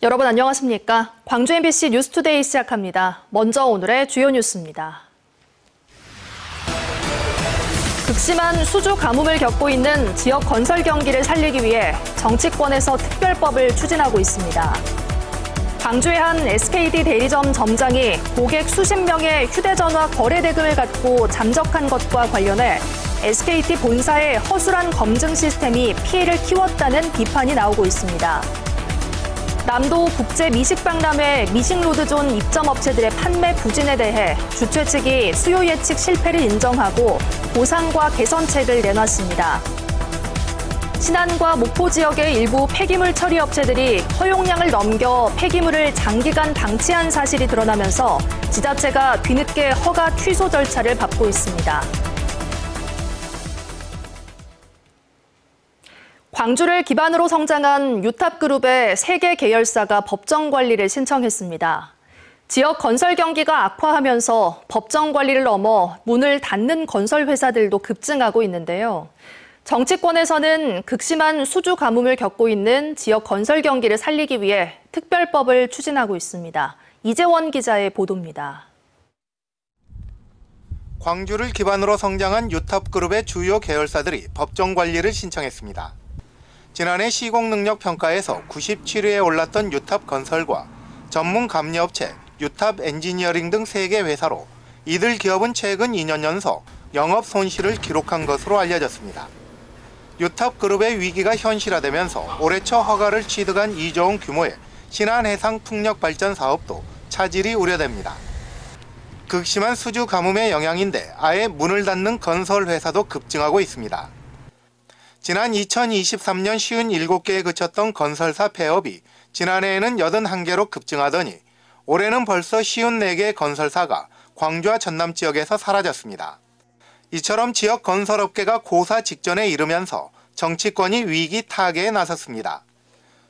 여러분 안녕하십니까? 광주 MBC 뉴스투데이 시작합니다. 먼저 오늘의 주요 뉴스입니다. 극심한 수주 가뭄을 겪고 있는 지역 건설 경기를 살리기 위해 정치권에서 특별법을 추진하고 있습니다. 광주의 한 SKT 대리점 점장이 고객 수십 명의 휴대전화 거래 대금을 갖고 잠적한 것과 관련해 SKT 본사의 허술한 검증 시스템이 피해를 키웠다는 비판이 나오고 있습니다. 남도 국제 미식박람회 미식로드존 입점업체들의 판매 부진에 대해 주최 측이 수요 예측 실패를 인정하고 보상과 개선책을 내놨습니다. 신안과 목포 지역의 일부 폐기물 처리 업체들이 허용량을 넘겨 폐기물을 장기간 방치한 사실이 드러나면서 지자체가 뒤늦게 허가 취소 절차를 밟고 있습니다. 광주를 기반으로 성장한 유탑그룹의 3개 계열사가 법정 관리를 신청했습니다. 지역 건설 경기가 악화하면서 법정 관리를 넘어 문을 닫는 건설 회사들도 급증하고 있는데요. 정치권에서는 극심한 수주 가뭄을 겪고 있는 지역 건설 경기를 살리기 위해 특별법을 추진하고 있습니다. 이재원 기자의 보도입니다. 광주를 기반으로 성장한 유탑그룹의 주요 계열사들이 법정 관리를 신청했습니다. 지난해 시공능력평가에서 97위에 올랐던 유탑건설과 전문 감리업체 유탑엔지니어링 등 3개 회사로 이들 기업은 최근 2년 연속 영업 손실을 기록한 것으로 알려졌습니다. 유탑그룹의 위기가 현실화되면서 올해 초 허가를 취득한 2조 원 규모의 신안해상 풍력발전 사업도 차질이 우려됩니다. 극심한 수주 가뭄의 영향인데 아예 문을 닫는 건설 회사도 급증하고 있습니다. 지난 2023년 57개에 그쳤던 건설사 폐업이 지난해에는 81개로 급증하더니 올해는 벌써 54개의 건설사가 광주와 전남 지역에서 사라졌습니다. 이처럼 지역 건설업계가 고사 직전에 이르면서 정치권이 위기 타개에 나섰습니다.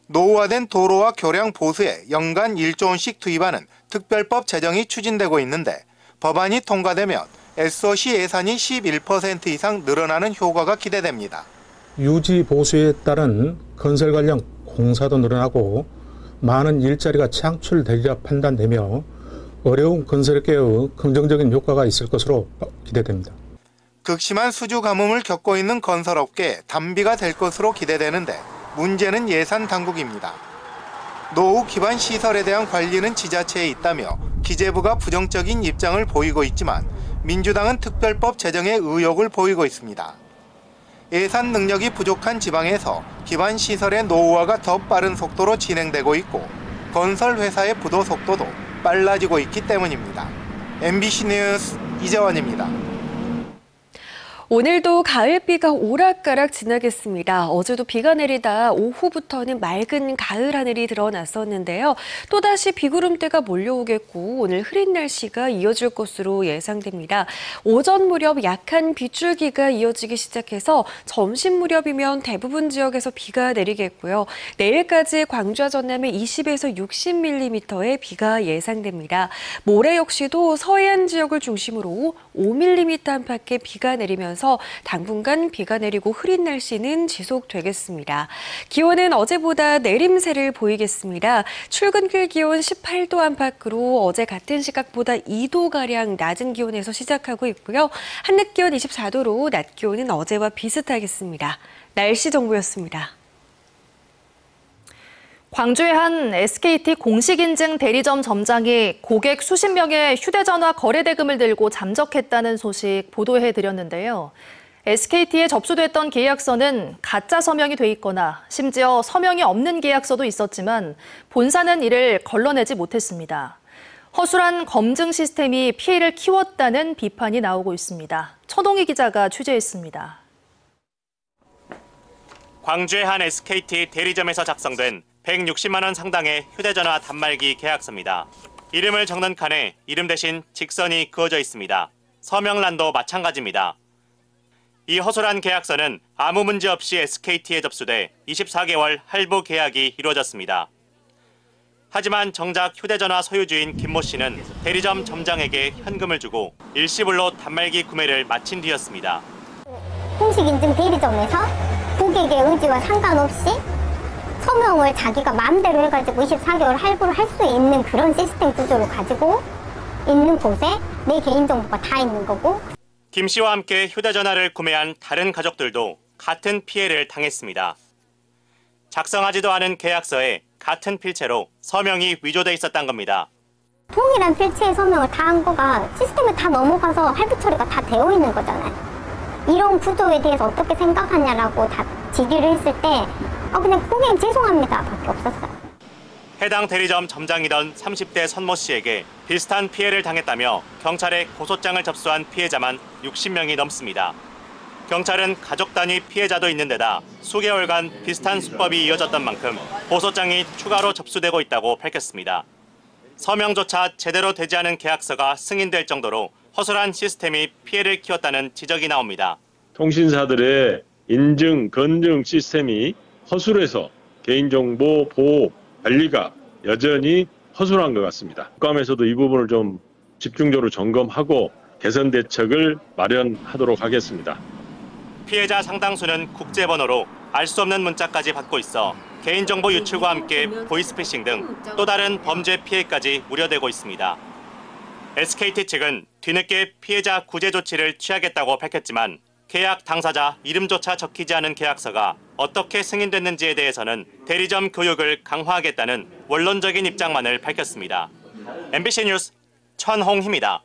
노후화된 도로와 교량 보수에 연간 1조 원씩 투입하는 특별법 제정이 추진되고 있는데 법안이 통과되면 SOC 예산이 11% 이상 늘어나는 효과가 기대됩니다. 유지 보수에 따른 건설 관련 공사도 늘어나고 많은 일자리가 창출되리라 판단되며 어려운 건설업계의 긍정적인 효과가 있을 것으로 기대됩니다. 극심한 수주 가뭄을 겪고 있는 건설업계에 단비가 될 것으로 기대되는데 문제는 예산 당국입니다. 노후 기반 시설에 대한 관리는 지자체에 있다며 기재부가 부정적인 입장을 보이고 있지만 민주당은 특별법 제정에 의욕을 보이고 있습니다. 예산 능력이 부족한 지방에서 기반 시설의 노후화가 더 빠른 속도로 진행되고 있고 건설 회사의 부도 속도도 빨라지고 있기 때문입니다. MBC 뉴스 이재원입니다. 오늘도 가을비가 오락가락 지나겠습니다. 어제도 비가 내리다 오후부터는 맑은 가을 하늘이 드러났었는데요. 또다시 비구름대가 몰려오겠고 오늘 흐린 날씨가 이어질 것으로 예상됩니다. 오전 무렵 약한 빗줄기가 이어지기 시작해서 점심 무렵이면 대부분 지역에서 비가 내리겠고요. 내일까지 광주와 전남에 20에서 60mm의 비가 예상됩니다. 모레 역시도 서해안 지역을 중심으로 5mm 안팎의 비가 내리면서 당분간 비가 내리고 흐린 날씨는 지속되겠습니다. 기온은 어제보다 내림세를 보이겠습니다. 출근길 기온 18도 안팎으로 어제 같은 시각보다 2도가량 낮은 기온에서 시작하고 있고요. 한낮 기온 24도로 낮 기온은 어제와 비슷하겠습니다. 날씨 정보였습니다. 광주의 한 SKT 공식인증 대리점 점장이 고객 수십 명의 휴대전화 거래 대금을 들고 잠적했다는 소식 보도해드렸는데요. SKT에 접수됐던 계약서는 가짜 서명이 돼 있거나 심지어 서명이 없는 계약서도 있었지만 본사는 이를 걸러내지 못했습니다. 허술한 검증 시스템이 피해를 키웠다는 비판이 나오고 있습니다. 천홍희 기자가 취재했습니다. 광주의 한 SKT 대리점에서 작성된 160만 원 상당의 휴대전화 단말기 계약서입니다. 이름을 적는 칸에 이름 대신 직선이 그어져 있습니다. 서명란도 마찬가지입니다. 이 허술한 계약서는 아무 문제 없이 SKT에 접수돼 24개월 할부 계약이 이루어졌습니다. 하지만 정작 휴대전화 소유주인 김모 씨는 대리점 점장에게 현금을 주고 일시불로 단말기 구매를 마친 뒤였습니다. 공식인증 대리점에서 고객의 의지와 상관없이 서명을 자기가 마음대로 해가지고 24개월 할부를 할 수 있는 그런 시스템 구조를 가지고 있는 곳에 내 개인정보가 다 있는 거고. 김 씨와 함께 휴대전화를 구매한 다른 가족들도 같은 피해를 당했습니다. 작성하지도 않은 계약서에 같은 필체로 서명이 위조돼 있었던 겁니다. 동일한 필체의 서명을 다 한 거가 시스템에 다 넘어가서 할부 처리가 다 되어 있는 거잖아요. 이런 구조에 대해서 어떻게 생각하냐라고 다 질의를 했을 때 그냥 고객님 죄송합니다 밖에 없었어요. 해당 대리점 점장이던 30대 선모 씨에게 비슷한 피해를 당했다며 경찰에 고소장을 접수한 피해자만 60명이 넘습니다. 경찰은 가족 단위 피해자도 있는 데다 수개월간 비슷한 수법이 이어졌던 만큼 고소장이 추가로 접수되고 있다고 밝혔습니다. 서명조차 제대로 되지 않은 계약서가 승인될 정도로 허술한 시스템이 피해를 키웠다는 지적이 나옵니다. 통신사들의 인증, 건증 시스템이 허술해서 개인정보 보호, 관리가 여전히 허술한 것 같습니다. 국감에서도 이 부분을 좀 집중적으로 점검하고 개선 대책을 마련하도록 하겠습니다. 피해자 상당수는 국제번호로 알 수 없는 문자까지 받고 있어 개인정보 유출과 함께 보이스피싱 등 또 다른 범죄 피해까지 우려되고 있습니다. SKT 측은 뒤늦게 피해자 구제 조치를 취하겠다고 밝혔지만 계약 당사자 이름조차 적히지 않은 계약서가 어떻게 승인됐는지에 대해서는 대리점 교육을 강화하겠다는 원론적인 입장만을 밝혔습니다. MBC 뉴스 천홍희입니다.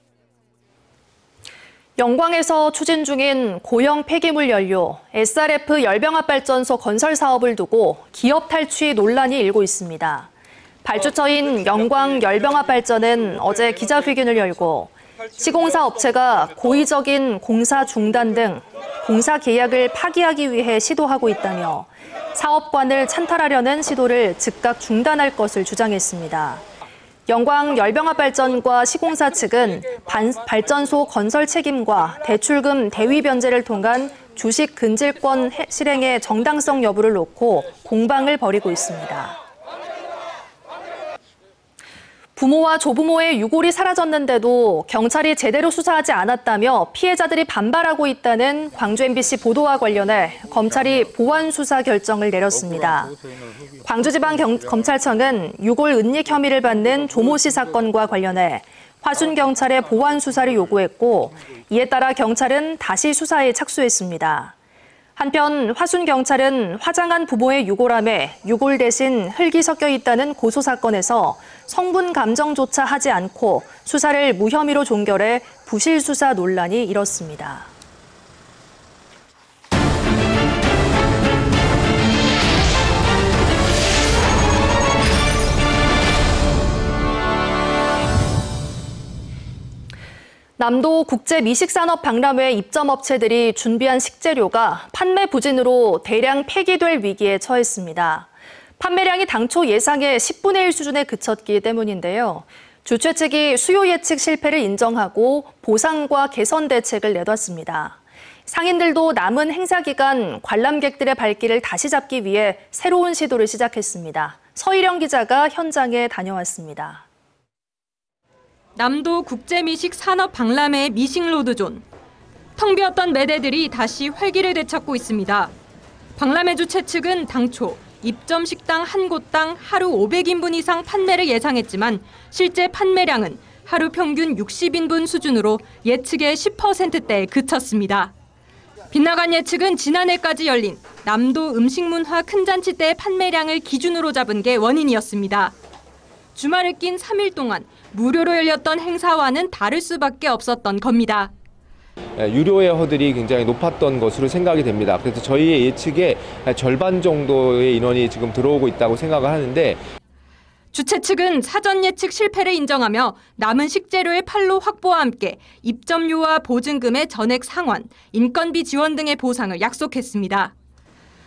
영광에서 추진 중인 고형 폐기물 연료 SRF 열병합발전소 건설 사업을 두고 기업 탈취 논란이 일고 있습니다. 발주처인 영광 열병합발전은 어제 기자회견을 열고 시공사 업체가 고의적인 공사 중단 등 공사 계약을 파기하기 위해 시도하고 있다며 사업관을 찬탈하려는 시도를 즉각 중단할 것을 주장했습니다. 영광 열병합발전과 시공사 측은 발전소 건설 책임과 대출금 대위 변제를 통한 주식 근질권 실행의 정당성 여부를 놓고 공방을 벌이고 있습니다. 부모와 조부모의 유골이 사라졌는데도 경찰이 제대로 수사하지 않았다며 피해자들이 반발하고 있다는 광주 MBC 보도와 관련해 검찰이 보완 수사 결정을 내렸습니다. 광주지방검찰청은 유골 은닉 혐의를 받는 조모 씨 사건과 관련해 화순경찰에 보완 수사를 요구했고 이에 따라 경찰은 다시 수사에 착수했습니다. 한편 화순경찰은 화장한 부모의 유골함에 유골 대신 흙이 섞여 있다는 고소 사건에서 성분 감정조차 하지 않고 수사를 무혐의로 종결해 부실 수사 논란이 일었습니다. 남도 국제미식산업박람회 입점업체들이 준비한 식재료가 판매 부진으로 대량 폐기될 위기에 처했습니다. 판매량이 당초 예상의 10분의 1 수준에 그쳤기 때문인데요. 주최 측이 수요 예측 실패를 인정하고 보상과 개선 대책을 내놨습니다. 상인들도 남은 행사 기간 관람객들의 발길을 다시 잡기 위해 새로운 시도를 시작했습니다. 서희령 기자가 현장에 다녀왔습니다. 남도 국제미식산업박람회 미식로드존. 텅 비었던 매대들이 다시 활기를 되찾고 있습니다. 박람회 주최 측은 당초 입점 식당 한 곳당 하루 500인분 이상 판매를 예상했지만 실제 판매량은 하루 평균 60인분 수준으로 예측의 10%대에 그쳤습니다. 빗나간 예측은 지난해까지 열린 남도 음식문화 큰잔치 때 판매량을 기준으로 잡은 게 원인이었습니다. 주말을 낀 3일 동안 무료로 열렸던 행사와는 다를 수밖에 없었던 겁니다. 유료의 허들이 굉장히 높았던 것으로 생각이 됩니다. 그래서 저희의 예측에 절반 정도의 인원이 지금 들어오고 있다고 생각을 하는데 주최 측은 사전 예측 실패를 인정하며 남은 식재료의 판로 확보와 함께 입점료와 보증금의 전액 상환, 인건비 지원 등의 보상을 약속했습니다.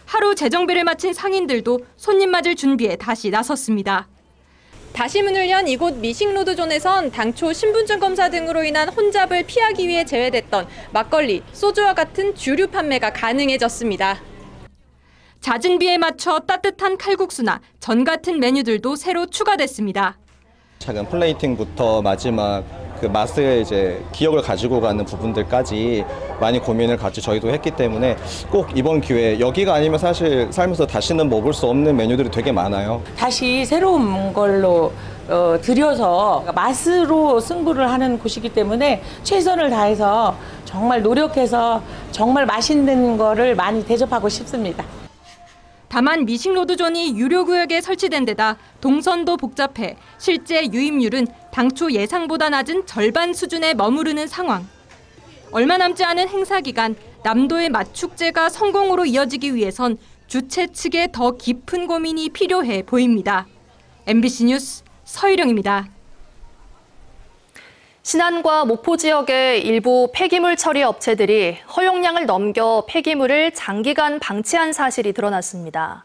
하루 재정비를 마친 상인들도 손님 맞을 준비에 다시 나섰습니다. 다시 문을 연 이곳 미식로드존에선 당초 신분증 검사 등으로 인한 혼잡을 피하기 위해 제외됐던 막걸리, 소주와 같은 주류 판매가 가능해졌습니다. 잦은 비에 맞춰 따뜻한 칼국수나 전 같은 메뉴들도 새로 추가됐습니다. 작은 플레이팅부터 마지막 그 맛의 이제 기억을 가지고 가는 부분들까지 많이 고민을 같이 저희도 했기 때문에 꼭 이번 기회에 여기가 아니면 사실 살면서 다시는 먹을 수 없는 메뉴들이 되게 많아요. 다시 새로운 걸로 들여서 맛으로 승부를 하는 곳이기 때문에 최선을 다해서 정말 노력해서 정말 맛있는 거를 많이 대접하고 싶습니다. 다만 미싱로드존이 유료구역에 설치된 데다 동선도 복잡해 실제 유입률은 당초 예상보다 낮은 절반 수준에 머무르는 상황. 얼마 남지 않은 행사 기간 남도의 맛축제가 성공으로 이어지기 위해선 주최 측의 더 깊은 고민이 필요해 보입니다. MBC 뉴스 서희령입니다. 신안과 목포 지역의 일부 폐기물 처리 업체들이 허용량을 넘겨 폐기물을 장기간 방치한 사실이 드러났습니다.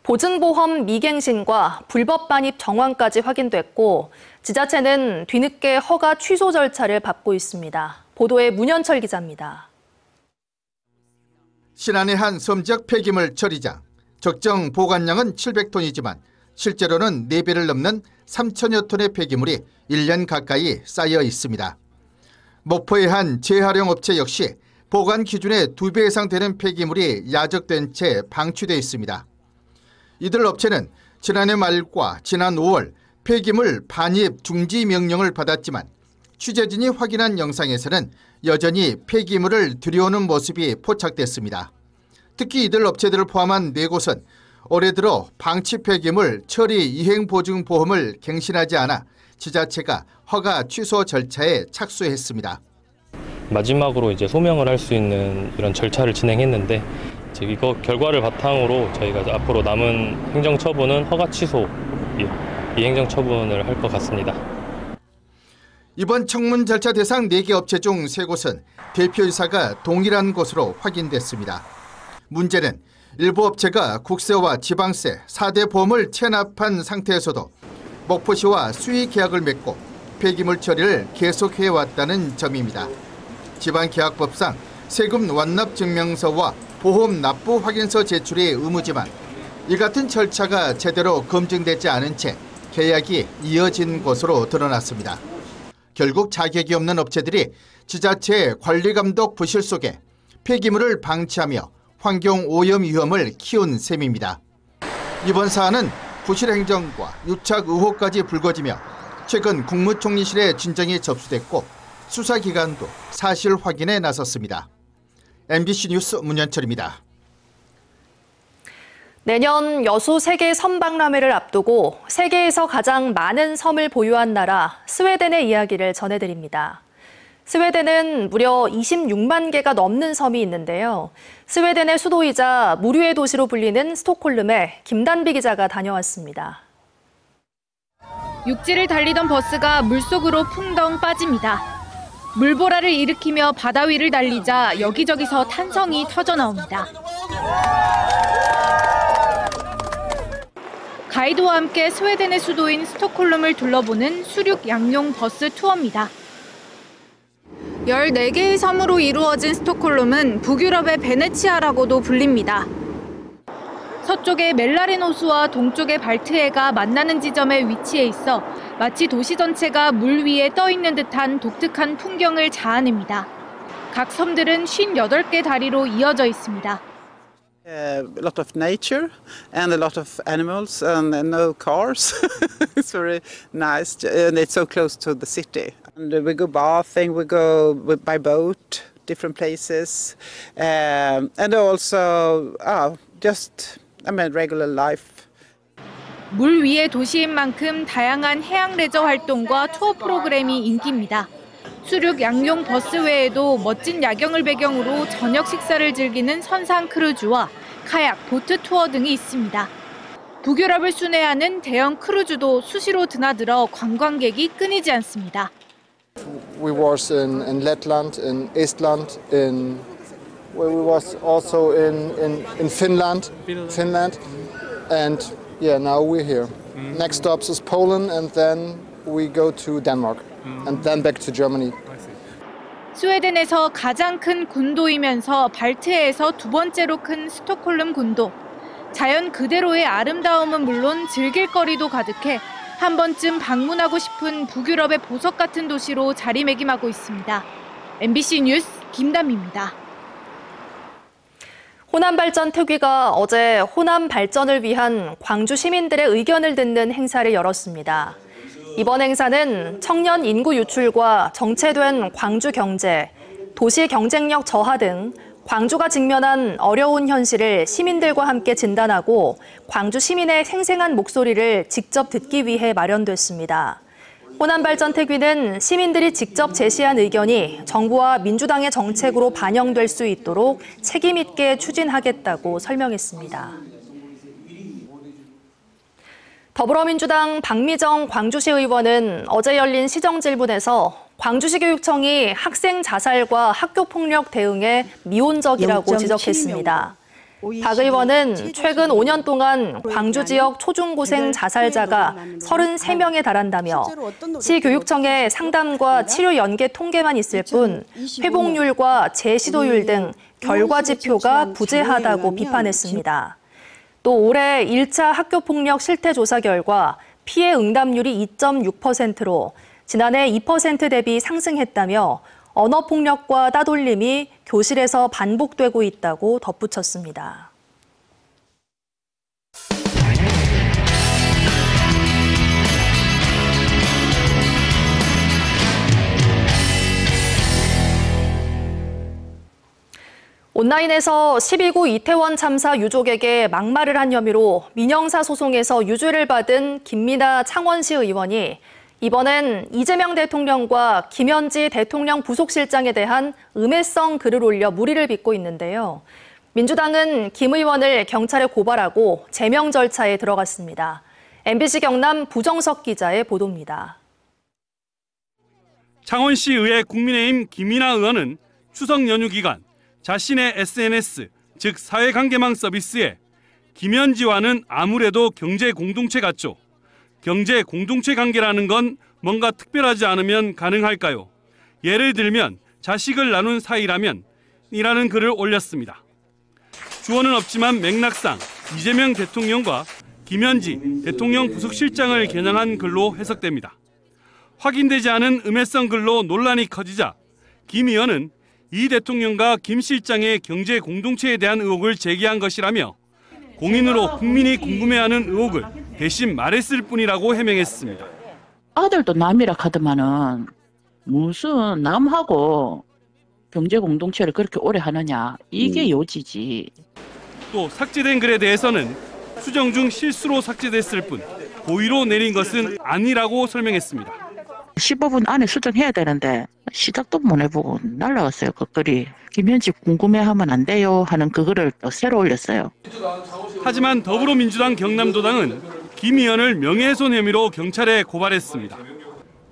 보증보험 미갱신과 불법 반입 정황까지 확인됐고 지자체는 뒤늦게 허가 취소 절차를 밟고 있습니다. 보도에 문현철 기자입니다. 신안의 한 섬지역 폐기물 처리장. 적정 보관량은 700톤이지만 실제로는 4배를 넘는 3천여 톤의 폐기물이 1년 가까이 쌓여 있습니다. 목포의 한 재활용 업체 역시 보관 기준의 2배 이상 되는 폐기물이 야적된 채 방치돼 있습니다. 이들 업체는 지난해 말과 지난 5월 폐기물 반입 중지 명령을 받았지만 취재진이 확인한 영상에서는 여전히 폐기물을 들여오는 모습이 포착됐습니다. 특히 이들 업체들을 포함한 4곳은 올해 들어 방치 폐기물 처리 이행 보증 보험을 갱신하지 않아 지자체가 허가 취소 절차에 착수했습니다. 마지막으로 이제 소명을 할 수 있는 이런 절차를 진행했는데 이거 결과를 바탕으로 저희가 앞으로 남은 행정처분은 허가 취소 이 행정처분을 할 것 같습니다. 이번 청문 절차 대상 4개 업체 중 3곳은 대표이사가 동일한 것으로 확인됐습니다. 문제는 일부 업체가 국세와 지방세, 4대 보험을 체납한 상태에서도 목포시와 수의 계약을 맺고 폐기물 처리를 계속해왔다는 점입니다. 지방계약법상 세금 완납 증명서와 보험 납부 확인서 제출이 의무지만 이 같은 절차가 제대로 검증되지 않은 채 계약이 이어진 것으로 드러났습니다. 결국 자격이 없는 업체들이 지자체의 관리감독 부실 속에 폐기물을 방치하며 환경 오염 위험을 키운 셈입니다. 이번 사안은 부실 행정과 유착 의혹까지 불거지며 최근 국무총리실에 진정이 접수됐고 수사기관도 사실 확인에 나섰습니다. MBC 뉴스 문현철입니다. 내년 여수 세계 섬박람회를 앞두고 세계에서 가장 많은 섬을 보유한 나라 스웨덴의 이야기를 전해드립니다. 스웨덴은 무려 26만 개가 넘는 섬이 있는데요. 스웨덴의 수도이자 무류의 도시로 불리는 스톡홀름에 김단비 기자가 다녀왔습니다. 육지를 달리던 버스가 물속으로 풍덩 빠집니다. 물보라를 일으키며 바다 위를 달리자 여기저기서 탄성이 터져나옵니다. 가이드와 함께 스웨덴의 수도인 스톡홀름을 둘러보는 수륙 양용 버스 투어입니다. 14개의 섬으로 이루어진 스톡홀름은 북유럽의 베네치아라고도 불립니다. 서쪽의 멜라렌 호수와 동쪽의 발트해가 만나는 지점에 위치해 있어 마치 도시 전체가 물 위에 떠 있는 듯한 독특한 풍경을 자아냅니다. 각 섬들은 58개 다리로 이어져 있습니다. A lot of nature and a lot of animals and no cars. It's very nice and it's so close to the city. And we go bathing, we go by boat, different places, and also regular life. 물 위의 도시인 만큼 다양한 해양 레저 활동과 투어 프로그램이 인기입니다. 수륙 양용 버스 외에도 멋진 야경을 배경으로 저녁 식사를 즐기는 선상 크루즈와 카약, 보트 투어 등이 있습니다. 북유럽을 순회하는 대형 크루즈도 수시로 드나들어 관광객이 끊이지 않습니다. We was in Letland, in Estland, we was also in Finland, and now we're here. Next stop is Poland, and then we go to Denmark, and then back to Germany. 스웨덴에서 가장 큰 군도이면서 발트해에서 두 번째로 큰 스톡홀름 군도. 자연 그대로의 아름다움은 물론 즐길 거리도 가득해 한 번쯤 방문하고 싶은 북유럽의 보석 같은 도시로 자리매김하고 있습니다. MBC 뉴스 김담미입니다. 호남발전 특위가 어제 호남 발전을 위한 광주 시민들의 의견을 듣는 행사를 열었습니다. 이번 행사는 청년 인구 유출과 정체된 광주 경제, 도시 경쟁력 저하 등 광주가 직면한 어려운 현실을 시민들과 함께 진단하고 광주 시민의 생생한 목소리를 직접 듣기 위해 마련됐습니다. 호남발전 특위는 시민들이 직접 제시한 의견이 정부와 민주당의 정책으로 반영될 수 있도록 책임 있게 추진하겠다고 설명했습니다. 더불어민주당 박미정 광주시 의원은 어제 열린 시정질문에서 광주시 교육청이 학생 자살과 학교폭력 대응에 미온적이라고 지적했습니다. 박 의원은 최근 5년 동안 광주 지역 초중고생 자살자가 33명에 달한다며 시 교육청의 상담과 치료 연계 통계만 있을 뿐 회복률과 재시도율 등 결과 지표가 부재하다고 비판했습니다. 또 올해 1차 학교폭력 실태조사 결과 피해 응답률이 2.6%로 지난해 2% 대비 상승했다며 언어폭력과 따돌림이 교실에서 반복되고 있다고 덧붙였습니다. 온라인에서 12구 이태원 참사 유족에게 막말을 한 혐의로 민형사 소송에서 유죄를 받은 김민아 창원시 의원이 이번엔 이재명 대통령과 김현지 대통령 부속실장에 대한 음해성 글을 올려 물의를 빚고 있는데요. 민주당은 김 의원을 경찰에 고발하고 제명 절차에 들어갔습니다. MBC 경남 부정석 기자의 보도입니다. 창원시의회 국민의힘 김민아 의원은 추석 연휴 기간 자신의 SNS, 즉 사회관계망 서비스에 김현지와는 아무래도 경제 공동체 같죠. 경제 공동체 관계라는 건 뭔가 특별하지 않으면 가능할까요? 예를 들면 자식을 나눈 사이라면 이라는 글을 올렸습니다. 주어는 없지만 맥락상 이재명 대통령과 김현지 대통령 부속실장을 겨냥한 글로 해석됩니다. 확인되지 않은 음해성 글로 논란이 커지자 김 의원은 이 대통령과 김 실장의 경제 공동체에 대한 의혹을 제기한 것이라며 공인으로 국민이 궁금해하는 의혹을 대신 말했을 뿐이라고 해명했습니다. 아들도 남이라 하더만은 무슨 남하고 경제 공동체를 그렇게 오래 하느냐, 이게 요지지. 또 삭제된 글에 대해서는 수정 중 실수로 삭제됐을 뿐 고의로 내린 것은 아니라고 설명했습니다. 15분 안에 수정해야 되는데 시작도 못 해보고 날라갔어요. 그 글이. 김현지 궁금해하면 안 돼요 하는 그거를 새로 올렸어요. 하지만 더불어민주당 경남도당은 김 의원을 명예훼손 혐의로 경찰에 고발했습니다.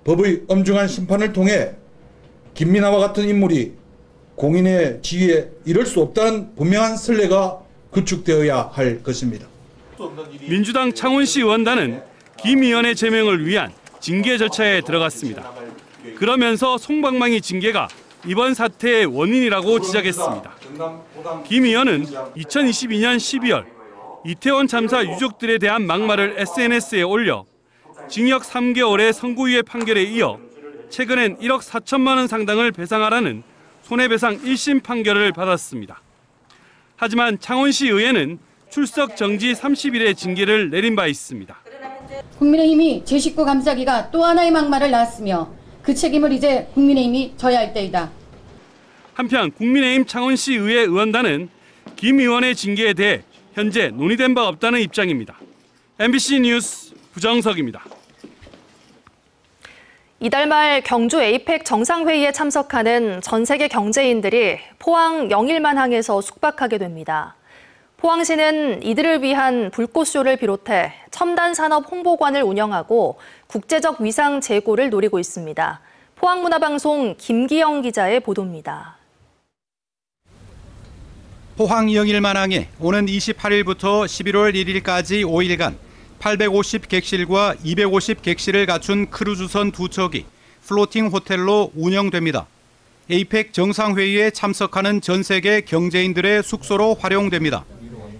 법의 엄중한 심판을 통해 김민아와 같은 인물이 공인의 지위에 이를 수 없다는 분명한 선례가 구축되어야 할 것입니다. 민주당 창원시 의원단은 김 의원의 제명을 위한 징계 절차에 들어갔습니다. 그러면서 솜방망이 징계가 이번 사태의 원인이라고 지적했습니다. 김 의원은 2022년 12월 이태원 참사 유족들에 대한 막말을 SNS에 올려 징역 3개월의 선고유예 판결에 이어 최근엔 1억 4천만 원 상당을 배상하라는 손해배상 1심 판결을 받았습니다. 하지만 창원시 의회는 출석 정지 30일의 징계를 내린 바 있습니다. 국민의힘이 제 식구 감싸기가 또 하나의 막말을 낳았으며 그 책임을 이제 국민의힘이 져야 할 때이다. 한편 국민의힘 창원시 의회 의원단은 김 의원의 징계에 대해 현재 논의된 바 없다는 입장입니다. MBC 뉴스 부정석입니다. 이달 말 경주 에이펙 정상회의에 참석하는 전 세계 경제인들이 포항 영일만항에서 숙박하게 됩니다. 포항시는 이들을 위한 불꽃쇼를 비롯해 첨단 산업 홍보관을 운영하고 국제적 위상 제고를 노리고 있습니다. 포항문화방송 김기영 기자의 보도입니다. 포항 영일만항에 오는 28일부터 11월 1일까지 5일간 850객실과 250객실을 갖춘 크루즈선 2척이 플로팅 호텔로 운영됩니다. 에이펙 정상회의에 참석하는 전 세계 경제인들의 숙소로 활용됩니다.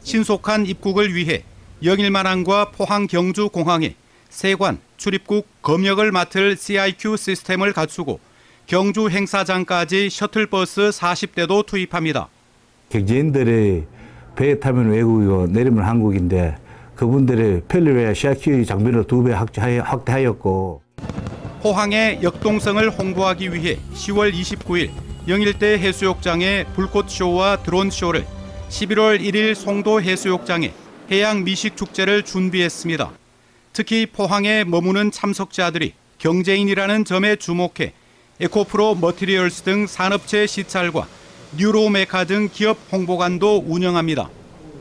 신속한 입국을 위해 영일만항과 포항 경주공항에 세관, 출입국, 검역을 맡을 CIQ 시스템을 갖추고 경주 행사장까지 셔틀버스 40대도 투입합니다. 경제인들이 배에 타면 외국이고 내리면 한국인데 그분들의 편리에 CIQ 장비를 2배 확대하였고 포항의 역동성을 홍보하기 위해 10월 29일 영일대 해수욕장에 불꽃쇼와 드론쇼를 11월 1일 송도 해수욕장에 해양 미식축제를 준비했습니다. 특히 포항에 머무는 참석자들이 경제인이라는 점에 주목해 에코프로 머티리얼스 등 산업체 시찰과 뉴로메카 등 기업 홍보관도 운영합니다.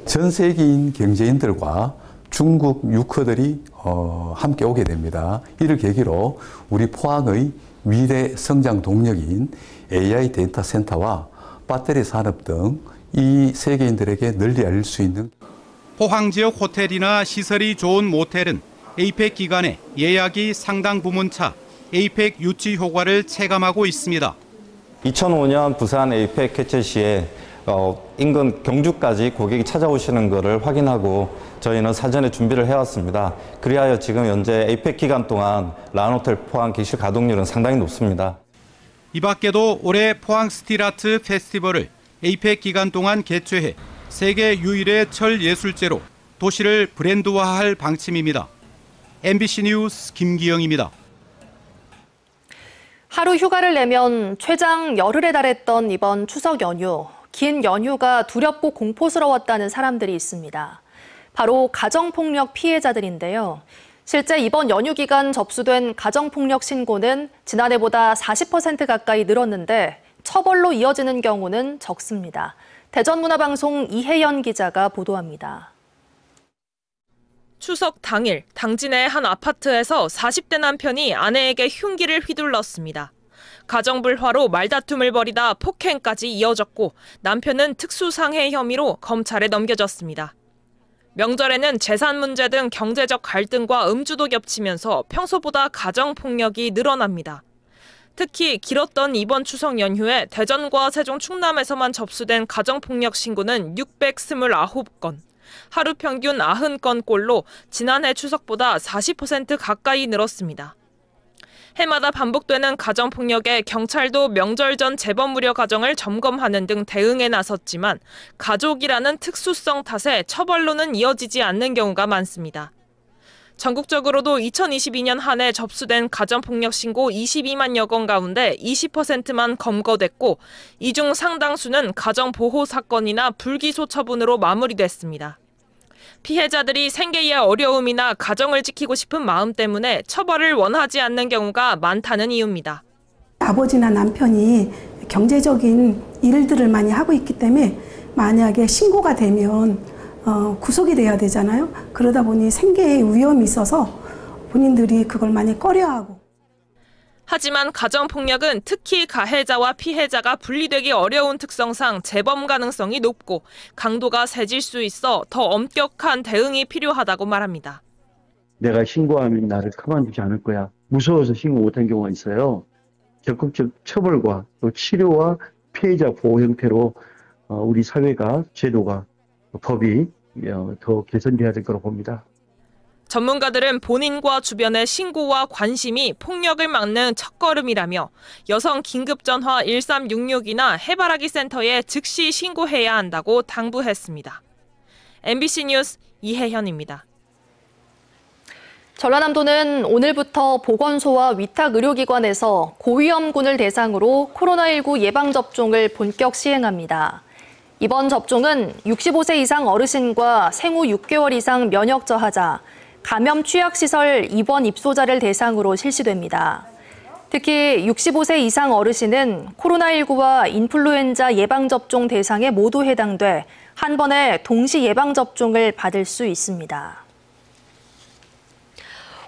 전 세계인 경제인들과 중국 유커들이 함께 오게 됩니다. 이를 계기로 우리 포항의 미래 성장 동력인 AI 데이터 센터와 배터리 산업 등 이 세계인들에게 널리 알릴 수 있는 포항 지역 호텔이나 시설이 좋은 모텔은 에이펙 기간에 예약이 상당 부분 차 에이펙 유치 효과를 체감하고 있습니다. 2005년 부산 에이펙 개최 시에 인근 경주까지 고객이 찾아오시는 것을 확인하고 저희는 사전에 준비를 해왔습니다. 그리하여 지금 현재 에이펙 기간 동안 란호텔 포항 객실 가동률은 상당히 높습니다. 이 밖에도 올해 포항 스틸아트 페스티벌을 에이펙 기간 동안 개최해 세계 유일의 철 예술제로 도시를 브랜드화할 방침입니다. MBC 뉴스 김기영입니다. 하루 휴가를 내면 최장 열흘에 달했던 이번 추석 연휴. 긴 연휴가 두렵고 공포스러웠다는 사람들이 있습니다. 바로 가정폭력 피해자들인데요. 실제 이번 연휴 기간 접수된 가정폭력 신고는 지난해보다 40% 가까이 늘었는데 처벌로 이어지는 경우는 적습니다. 대전문화방송 이혜연 기자가 보도합니다. 추석 당일 당진의 한 아파트에서 40대 남편이 아내에게 흉기를 휘둘렀습니다. 가정불화로 말다툼을 벌이다 폭행까지 이어졌고 남편은 특수상해 혐의로 검찰에 넘겨졌습니다. 명절에는 재산 문제 등 경제적 갈등과 음주도 겹치면서 평소보다 가정폭력이 늘어납니다. 특히 길었던 이번 추석 연휴에 대전과 세종, 충남에서만 접수된 가정폭력 신고는 629건, 하루 평균 90건꼴로 지난해 추석보다 40% 가까이 늘었습니다. 해마다 반복되는 가정폭력에 경찰도 명절 전 재범 우려 가정을 점검하는 등 대응에 나섰지만 가족이라는 특수성 탓에 처벌로는 이어지지 않는 경우가 많습니다. 전국적으로도 2022년 한 해 접수된 가정폭력 신고 22만여 건 가운데 20%만 검거됐고 이 중 상당수는 가정보호 사건이나 불기소 처분으로 마무리됐습니다. 피해자들이 생계의 어려움이나 가정을 지키고 싶은 마음 때문에 처벌을 원하지 않는 경우가 많다는 이유입니다. 아버지나 남편이 경제적인 일들을 많이 하고 있기 때문에 만약에 신고가 되면 구속이 돼야 되잖아요. 그러다 보니 생계의 위험이 있어서 본인들이 그걸 많이 꺼려하고. 하지만 가정폭력은 특히 가해자와 피해자가 분리되기 어려운 특성상 재범 가능성이 높고 강도가 세질 수 있어 더 엄격한 대응이 필요하다고 말합니다. 내가 신고하면 나를 가만두지 않을 거야. 무서워서 신고 못한 경우가 있어요. 적극적 처벌과 또 치료와 피해자 보호 형태로 우리 사회가 제도가 법이 더 개선돼야 될 거라고 봅니다. 전문가들은 본인과 주변의 신고와 관심이 폭력을 막는 첫걸음이라며 여성 긴급전화 1366이나 해바라기 센터에 즉시 신고해야 한다고 당부했습니다. MBC 뉴스 이혜현입니다. 전라남도는 오늘부터 보건소와 위탁의료기관에서 고위험군을 대상으로 코로나19 예방접종을 본격 시행합니다. 이번 접종은 65세 이상 어르신과 생후 6개월 이상 면역 저하자, 감염 취약시설 입원 입소자를 대상으로 실시됩니다. 특히 65세 이상 어르신은 코로나19와 인플루엔자 예방접종 대상에 모두 해당돼 한 번에 동시 예방접종을 받을 수 있습니다.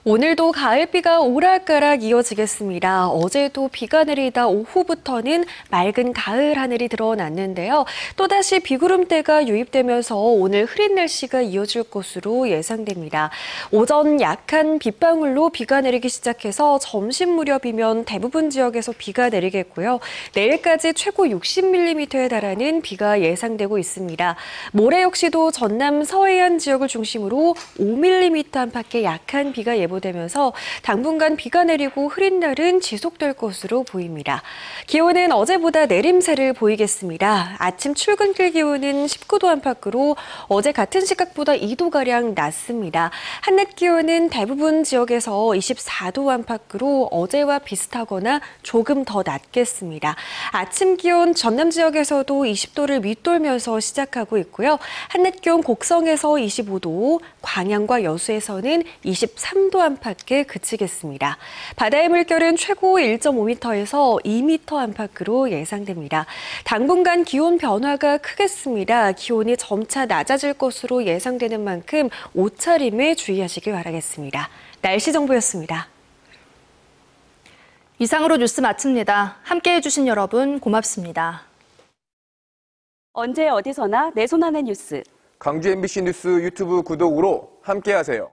오늘도 가을비가 오락가락 이어지겠습니다. 어제도 비가 내리다 오후부터는 맑은 가을 하늘이 드러났는데요. 또다시 비구름대가 유입되면서 오늘 흐린 날씨가 이어질 것으로 예상됩니다. 오전 약한 빗방울로 비가 내리기 시작해서 점심 무렵이면 대부분 지역에서 비가 내리겠고요. 내일까지 최고 60mm에 달하는 비가 예상되고 있습니다. 모레 역시도 전남 서해안 지역을 중심으로 5mm 안팎의 약한 비가 예보됩니다. 예보되면서 당분간 비가 내리고 흐린 날은 지속될 것으로 보입니다. 기온은 어제보다 내림세를 보이겠습니다. 아침 출근길 기온은 19도 안팎으로 어제 같은 시각보다 2도가량 낮습니다. 한낮 기온은 대부분 지역에서 24도 안팎으로 어제와 비슷하거나 조금 더 낮겠습니다. 아침 기온 전남 지역에서도 20도를 밑돌면서 시작하고 있고요. 한낮 기온 곡성에서 25도, 광양과 여수에서는 23도 안팎에 그치겠습니다. 바다의 물결은 최고 1.5m에서 2m 안팎으로 예상됩니다. 당분간 기온 변화가 크겠습니다. 기온이 점차 낮아질 것으로 예상되는 만큼 옷차림에 주의하시길 바라겠습니다. 날씨 정보였습니다. 이상으로 뉴스 마칩니다. 함께해 주신 여러분 고맙습니다. 언제 어디서나 내 손 안의 뉴스. 광주 MBC 뉴스 유튜브 구독으로 함께하세요.